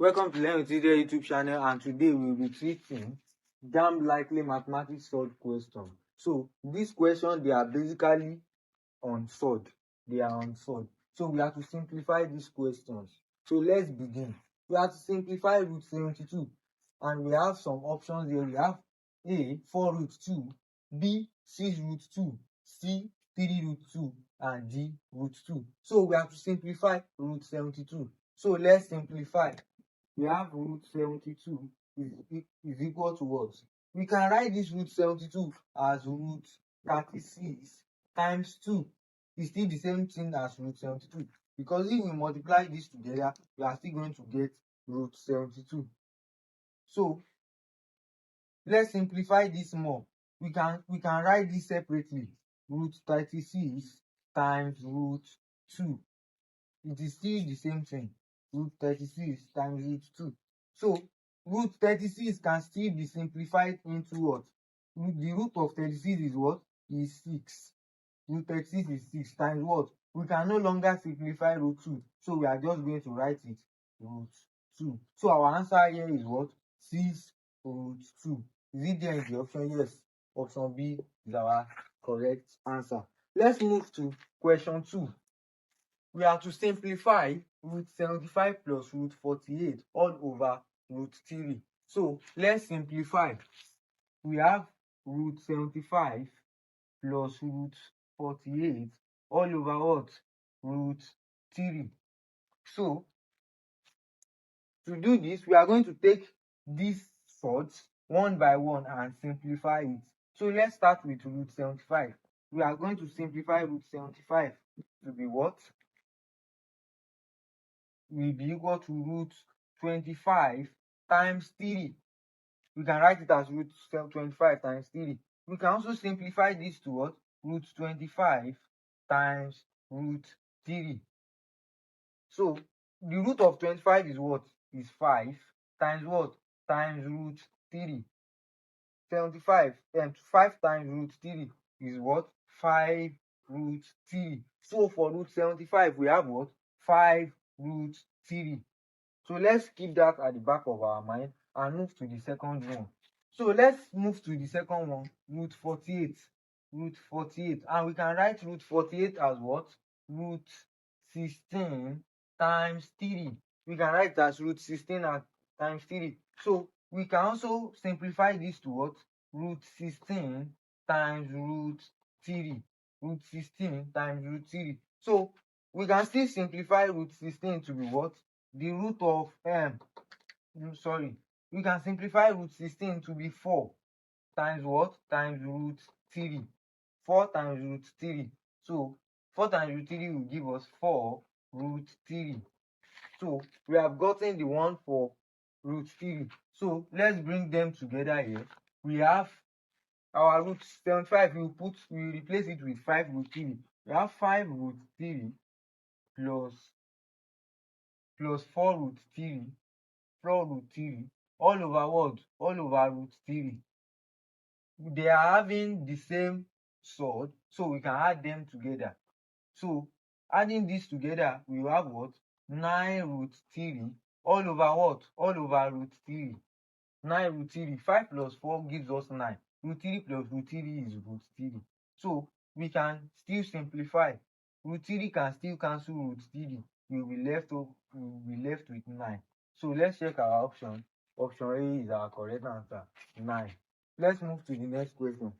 Welcome to Learn with Tutor YouTube channel, and today we will be treating JAMB likely mathematics solved question. So these questions, they are basically unsolved. They are unsolved. So we have to simplify these questions. So let's begin. We have to simplify root 72, and we have some options here. We have A 4 root 2, B 6 root 2, C 3 root 2, and D root 2. So we have to simplify root 72. So let's simplify. We have root 72 is equal to what? We can write this root 72 as root 36 times 2. It's still the same thing as root 72, because if we multiply this together, we are still going to get root 72. So let's simplify this more. We can write this separately. Root 36 times root 2. It is still the same thing. Root 36 times root 2. So root 36 can still be simplified into what? The root of 36 is what? Is 6. Root 36 is 6 times what? We can no longer simplify root 2. So we are just going to write it root 2. So our answer here is what? 6 root 2. Is it there in the option? Yes. Option B is our correct answer. Let's move to question 2. We have to simplify root 75 plus root 48 all over root 3. So let's simplify. We have root 75 plus root 48 all over what? Root 3. So to do this, we are going to take these sorts one by one and simplify it. So let's start with root 75. We are going to simplify root 75 to be what? Will be equal to root 25 times 3. We can write it as root 25 times 3. We can also simplify this to what? Root 25 times root 3. So the root of 25 is what? Is 5 times what? Times root 3. 75 and 5 times root 3 is what? 5 root 3. So for root 75, we have what? 5 root 3. So let's keep that at the back of our mind and move to the second one. So let's move to the second one, root 48. Root 48. And we can write root 48 as what? Root 16 times 3. We can write it as root 16 times 3. So we can also simplify this to what? Root 16 times root 3. Root 16 times root 3. So we can still simplify root 16 to be what? The root of we can simplify root 16 to be 4 times what? Times root 3. 4 times root 3. So 4 times root 3 will give us 4 root 3. So we have gotten the one for root 3. So let's bring them together here. We have our root 75. We replace it with 5 root 3. We have 5 root 3 plus 4 root 3, 4 root 3 all over what? All over root 3. They are having the same sort, so we can add them together. So adding this together, we have what? 9 root 3 all over what? All over root 3. 9 root 3. 5 plus 4 gives us 9. Root 3 plus root 3 is root 3. So we can still simplify. Root 3 can still cancel root 3. We will be left with 9. So let's check our option. Option A is our correct answer, 9. Let's move to the next question.